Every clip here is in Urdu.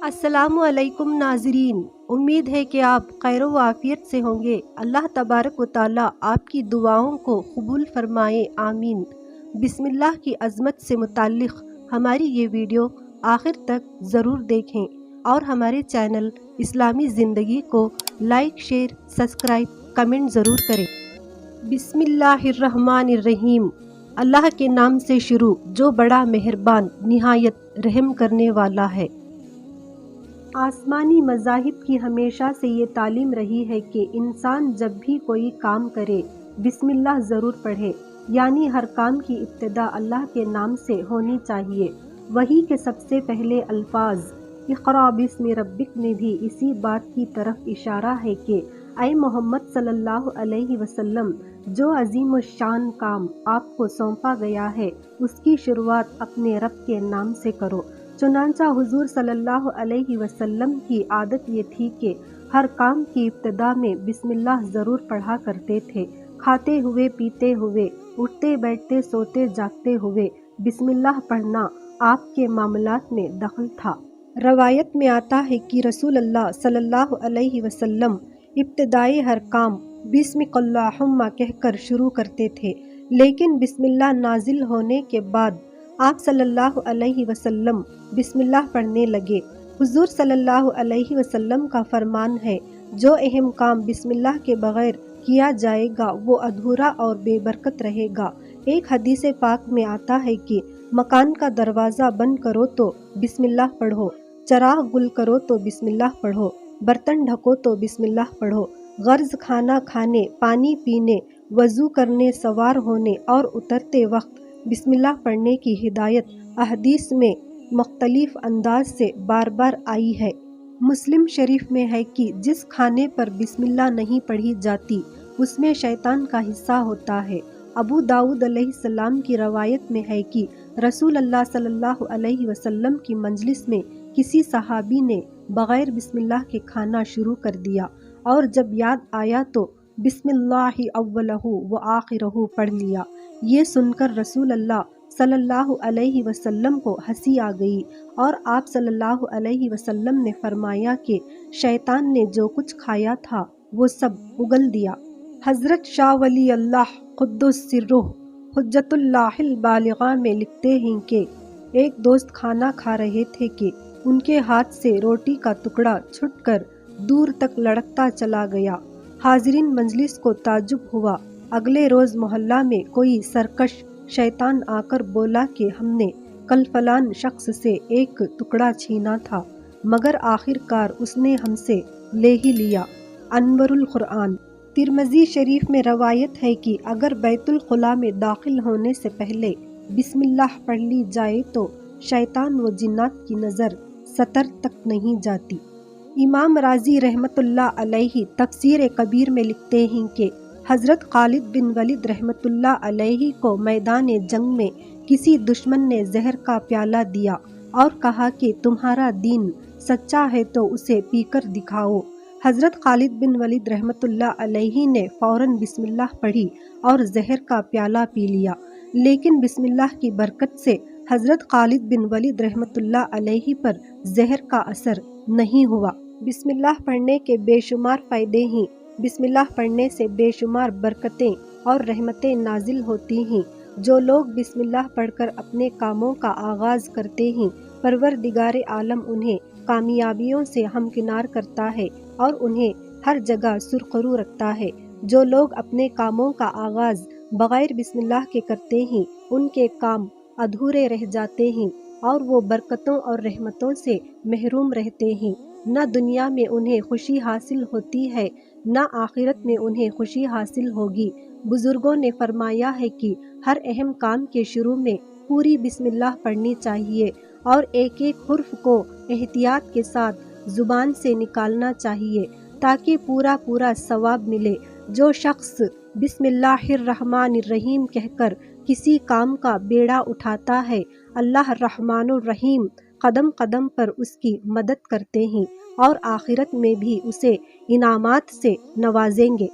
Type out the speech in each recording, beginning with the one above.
السلام علیکم ناظرین، امید ہے کہ آپ خیر و عافیت سے ہوں گے۔ اللہ تبارک و تعالیٰ آپ کی دعاؤں کو قبول فرمائے، آمین۔ بسم اللہ کی عظمت سے متعلق ہماری یہ ویڈیو آخر تک ضرور دیکھیں اور ہمارے چینل اسلامی زندگی کو لائک، شیئر، سبسکرائب، کمنٹ ضرور کریں۔ بسم اللہ الرحمن الرحیم۔ اللہ کے نام سے شروع جو بڑا مہربان نہایت رحم کرنے والا ہے۔ آسمانی مذاہب کی ہمیشہ سے یہ تعلیم رہی ہے کہ انسان جب بھی کوئی کام کرے بسم اللہ ضرور پڑھے، یعنی ہر کام کی ابتدا اللہ کے نام سے ہونی چاہیے۔ وحی کے سب سے پہلے الفاظ اقرأ بسم ربک میں بھی اسی بات کی طرف اشارہ ہے کہ اے محمد صلی اللہ علیہ وسلم، جو عظیم الشان کام آپ کو سونپا گیا ہے اس کی شروعات اپنے رب کے نام سے کرو۔ چنانچہ حضور صلی اللہ علیہ وسلم کی عادت یہ تھی کہ ہر کام کی ابتدا میں بسم اللہ ضرور پڑھا کرتے تھے۔ کھاتے ہوئے، پیتے ہوئے، اٹھتے بیٹھتے، سوتے جاگتے ہوئے بسم اللہ پڑھنا آپ کے معاملات میں دخل تھا۔ روایت میں آتا ہے کہ رسول اللہ صلی اللہ علیہ وسلم ابتدائی ہر کام بسمک اللہم کہہ کر شروع کرتے تھے، لیکن بسم اللہ نازل ہونے کے بعد آپ صلی اللہ علیہ وسلم بسم اللہ پڑھنے لگے۔ حضور صلی اللہ علیہ وسلم کا فرمان ہے، جو اہم کام بسم اللہ کے بغیر کیا جائے گا وہ ادھورا اور بے برکت رہے گا۔ ایک حدیث پاک میں آتا ہے کہ مکان کا دروازہ بند کرو تو بسم اللہ پڑھو، چراغ گل کرو تو بسم اللہ پڑھو، برتن ڈھکو تو بسم اللہ پڑھو، غرض کھانا کھانے، پانی پینے، وضو کرنے، سوار ہونے اور اترتے وقت بسم اللہ پڑھنے کی ہدایت احادیث میں مختلف انداز سے بار بار آئی ہے۔ مسلم شریف میں ہے کہ جس کھانے پر بسم اللہ نہیں پڑھی جاتی اس میں شیطان کا حصہ ہوتا ہے۔ ابو داؤد علیہ السلام کی روایت میں ہے کہ رسول اللہ صلی اللہ علیہ وسلم کی مجلس میں کسی صحابی نے بغیر بسم اللہ کے کھانا شروع کر دیا اور جب یاد آیا تو بسم اللہ اولہ و آخرہ پڑھ لیا۔ یہ سن کر رسول اللہ صلی اللہ علیہ وسلم کو ہنسی آ گئی اور آپ صلی اللہ علیہ وسلم نے فرمایا کہ شیطان نے جو کچھ کھایا تھا وہ سب اگل دیا۔ حضرت شاہ ولی اللہ قدس سرہ حجت اللہ البالغہ میں لکھتے ہیں کہ ایک دوست کھانا کھا رہے تھے کہ ان کے ہاتھ سے روٹی کا ٹکڑا چھٹ کر دور تک لڑکتا چلا گیا۔ حاضرین مجلس کو تعجب ہوا۔ اگلے روز محلہ میں کوئی سرکش شیطان آ کر بولا کہ ہم نے کل فلان شخص سے ایک ٹکڑا چھینا تھا، مگر آخر کار اس نے ہم سے لے ہی لیا۔ انور القرآن۔ ترمذی شریف میں روایت ہے کہ اگر بیت الخلاء میں داخل ہونے سے پہلے بسم اللہ پڑھ لی جائے تو شیطان و جنات کی نظر سطر تک نہیں جاتی۔ امام رازی رحمۃ اللہ علیہ تفسیر کبیر میں لکھتے ہیں کہ حضرت خالد بن ولید رحمۃ اللہ علیہ کو میدان جنگ میں کسی دشمن نے زہر کا پیالہ دیا اور کہا کہ تمہارا دین سچا ہے تو اسے پی کر دکھاؤ۔ حضرت خالد بن ولید رحمۃ اللہ علیہ نے فوراً بسم اللہ پڑھی اور زہر کا پیالہ پی لیا، لیکن بسم اللہ کی برکت سے حضرت خالد بن ولید رحمۃ اللہ علیہ پر زہر کا اثر نہیں ہوا۔ بسم اللہ پڑھنے کے بے شمار فائدے ہیں۔ بسم اللہ پڑھنے سے بے شمار برکتیں اور رحمتیں نازل ہوتی ہیں۔ جو لوگ بسم اللہ پڑھ کر اپنے کاموں کا آغاز کرتے ہیں، پروردگار عالم انہیں کامیابیوں سے ہمکنار کرتا ہے اور انہیں ہر جگہ سرخرو رکھتا ہے۔ جو لوگ اپنے کاموں کا آغاز بغیر بسم اللہ کے کرتے ہیں ان کے کام ادھورے رہ جاتے ہیں اور وہ برکتوں اور رحمتوں سے محروم رہتے ہیں۔ نہ دنیا میں انہیں خوشی حاصل ہوتی ہے، نہ آخرت میں انہیں خوشی حاصل ہوگی۔ بزرگوں نے فرمایا ہے کہ ہر اہم کام کے شروع میں پوری بسم اللہ پڑھنی چاہیے اور ایک ایک حرف کو احتیاط کے ساتھ زبان سے نکالنا چاہیے تاکہ پورا ثواب ملے۔ جو شخص بسم اللہ الرحمن الرحیم کہہ کر کسی کام کا بیڑا اٹھاتا ہے، اللہ الرحمن الرحیم قدم قدم پر اس کی مدد کرتے ہیں اور آخرت میں بھی اسے انعامات سے نوازیں گے۔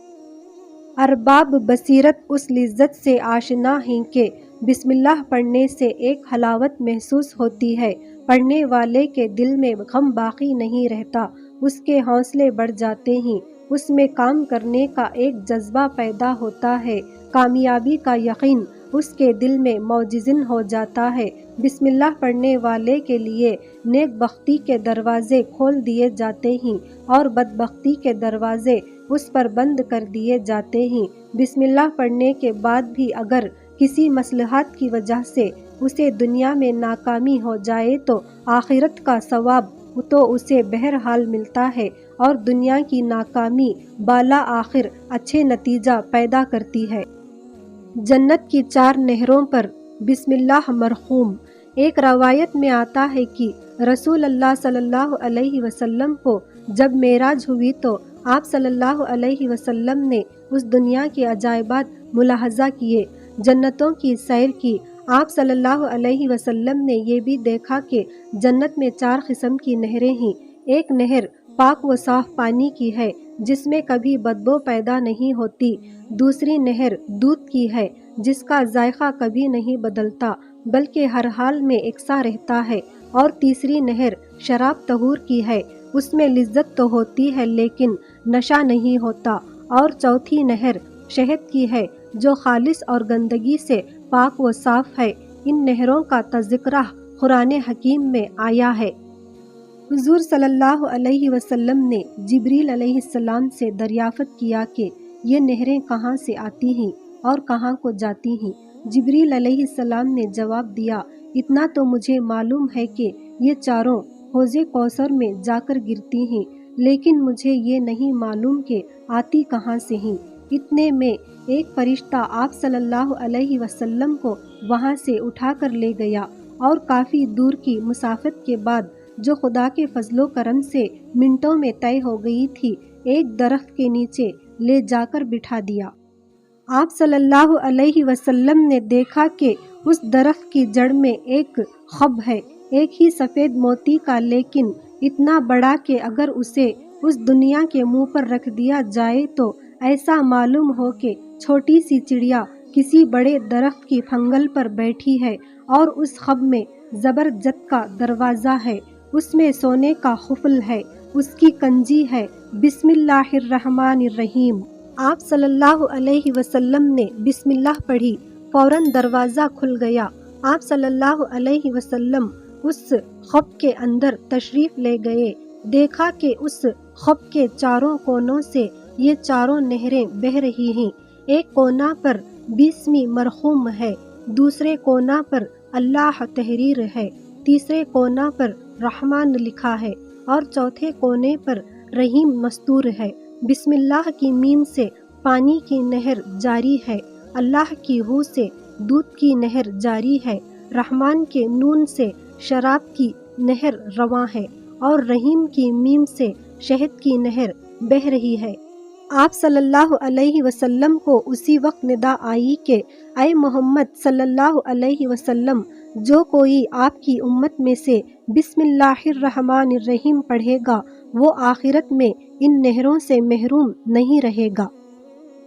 ارباب بصیرت اس لذت سے آشنا ہیں کہ بسم اللہ پڑھنے سے ایک حلاوت محسوس ہوتی ہے، پڑھنے والے کے دل میں غم باقی نہیں رہتا، اس کے حوصلے بڑھ جاتے ہیں، اس میں کام کرنے کا ایک جذبہ پیدا ہوتا ہے، کامیابی کا یقین اس کے دل میں موجزن ہو جاتا ہے۔ بسم اللہ پڑھنے والے کے لیے نیک بختی کے دروازے کھول دیے جاتے ہیں اور بدبختی کے دروازے اس پر بند کر دیے جاتے ہیں۔ بسم اللہ پڑھنے کے بعد بھی اگر کسی مصلحت کی وجہ سے اسے دنیا میں ناکامی ہو جائے تو آخرت کا ثواب تو اسے بہرحال ملتا ہے، اور دنیا کی ناکامی بالا آخر اچھے نتیجہ پیدا کرتی ہے۔ جنت کی 4 نہروں پر بسم اللہ مرحوم۔ ایک روایت میں آتا ہے کہ رسول اللہ صلی اللہ علیہ وسلم کو جب معراج ہوئی تو آپ صلی اللہ علیہ وسلم نے اس دنیا کے عجائبات ملاحظہ کیے، جنتوں کی سیر کی۔ آپ صلی اللہ علیہ وسلم نے یہ بھی دیکھا کہ جنت میں 4 قسم کی نہریں ہیں۔ ایک نہر پاک و صاف پانی کی ہے جس میں کبھی بدبو پیدا نہیں ہوتی، دوسری نہر دودھ کی ہے جس کا ذائقہ کبھی نہیں بدلتا بلکہ ہر حال میں یکساں رہتا ہے، اور تیسری نہر شراب طہور کی ہے، اس میں لذت تو ہوتی ہے لیکن نشہ نہیں ہوتا، اور چوتھی نہر شہد کی ہے جو خالص اور گندگی سے پاک و صاف ہے۔ ان نہروں کا تذکرہ قرآن حکیم میں آیا ہے۔ حضور صلی اللہ علیہ وسلم نے جبریل علیہ السلام سے دریافت کیا کہ یہ نہریں کہاں سے آتی ہیں اور کہاں کو جاتی ہیں؟ جبریل علیہ السلام نے جواب دیا، اتنا تو مجھے معلوم ہے کہ یہ چاروں حوض کوثر میں جا کر گرتی ہیں، لیکن مجھے یہ نہیں معلوم کہ آتی کہاں سے ہیں۔ اتنے میں ایک فرشتہ آپ صلی اللہ علیہ وسلم کو وہاں سے اٹھا کر لے گیا، اور کافی دور کی مسافت کے بعد جو خدا کے فضل و کرم سے منٹوں میں طے ہو گئی تھی، ایک درخت کے نیچے لے جا کر بٹھا دیا۔ آپ صلی اللہ علیہ وسلم نے دیکھا کہ اس درخت کی جڑ میں ایک خب ہے، ایک ہی سفید موتی کا، لیکن اتنا بڑا کہ اگر اسے اس دنیا کے منہ پر رکھ دیا جائے تو ایسا معلوم ہو کہ چھوٹی سی چڑیا کسی بڑے درخت کی پھنگل پر بیٹھی ہے، اور اس خب میں زبرجد کا دروازہ ہے، اس میں سونے کا قفل ہے، اس کی کنجی ہے، بسم اللہ الرحمن الرحیم۔ آپ صلی اللہ علیہ وسلم نے بسم اللہ پڑھی، فوراً دروازہ کھل گیا۔ آپ صلی اللہ علیہ وسلم اس خب کے اندر تشریف لے گئے، دیکھا کہ اس خب کے چاروں کونوں سے یہ چاروں نہریں بہہ رہی ہیں۔ ایک کونا پر بسمی مرحوم ہے، دوسرے کونا پر اللہ تحریر ہے، تیسرے کونا پر رحمان لکھا ہے، اور چوتھے کونے پر رحیم مستور ہے۔ بسم اللہ کی میم سے پانی کی نہر جاری ہے، اللہ کی ہو سے دودھ کی نہر جاری ہے، رحمان کے نون سے شراب کی نہر رواں ہے، اور رحیم کی میم سے شہد کی نہر بہہ رہی ہے۔ آپ صلی اللہ علیہ وسلم کو اسی وقت ندا آئی کہ اے محمد صلی اللہ علیہ وسلم، جو کوئی آپ کی امت میں سے بسم اللہ الرحمن الرحیم پڑھے گا وہ آخرت میں ان نہروں سے محروم نہیں رہے گا۔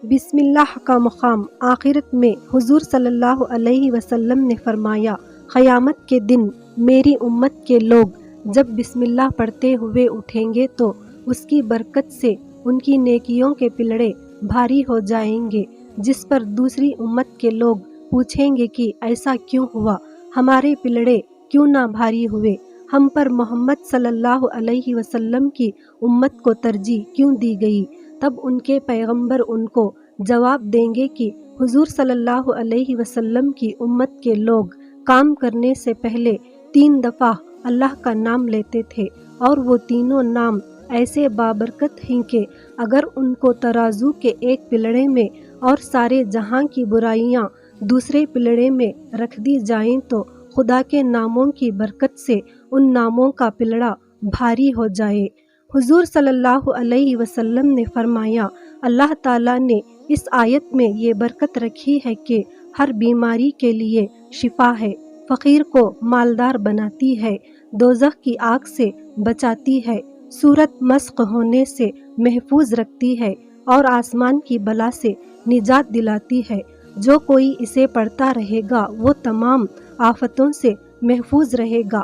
بسم اللہ کا مقام آخرت میں حضور صلی اللہ علیہ وسلم نے فرمایا، قیامت کے دن میری امت کے لوگ جب بسم اللہ پڑھتے ہوئے اٹھیں گے تو اس کی برکت سے ان کی نیکیوں کے پلڑے بھاری ہو جائیں گے، جس پر دوسری امت کے لوگ پوچھیں گے کہ ایسا کیوں ہوا، ہمارے پلڑے کیوں نہ بھاری ہوئے، ہم پر محمد صلی اللہ علیہ وسلم کی امت کو ترجیح کیوں دی گئی؟ تب ان کے پیغمبر ان کو جواب دیں گے کہ حضور صلی اللہ علیہ وسلم کی امت کے لوگ کام کرنے سے پہلے 3 دفعہ اللہ کا نام لیتے تھے، اور وہ تینوں نام ایسے بابرکت ہیں کہ اگر ان کو ترازو کے ایک پلڑے میں اور سارے جہاں کی برائیاں دوسرے پلڑے میں رکھ دی جائیں تو خدا کے ناموں کی برکت سے ان ناموں کا پلڑا بھاری ہو جائے۔ حضور صلی اللہ علیہ وسلم نے فرمایا، اللہ تعالیٰ نے اس آیت میں یہ برکت رکھی ہے کہ ہر بیماری کے لیے شفا ہے، فقیر کو مالدار بناتی ہے، دوزخ کی آگ سے بچاتی ہے، صورت مسخ ہونے سے محفوظ رکھتی ہے، اور آسمان کی بلا سے نجات دلاتی ہے۔ جو کوئی اسے پڑھتا رہے گا وہ تمام آفتوں سے محفوظ رہے گا۔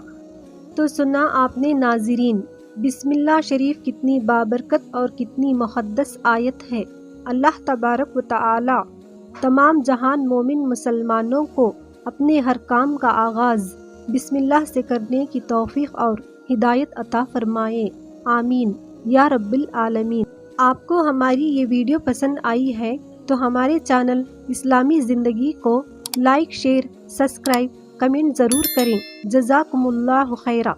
تو سنا آپ نے ناظرین، بسم اللہ شریف کتنی بابرکت اور کتنی مقدس آیت ہے۔ اللہ تبارک و تعالی تمام جہان مومن مسلمانوں کو اپنے ہر کام کا آغاز بسم اللہ سے کرنے کی توفیق اور ہدایت عطا فرمائے، آمین یا رب العالمین۔ آپ کو ہماری یہ ویڈیو پسند آئی ہے تو ہمارے چینل اسلامی زندگی کو لائک، شیئر، سبسکرائب، کمنٹ ضرور کریں۔ جزاکم اللہ خیرہ۔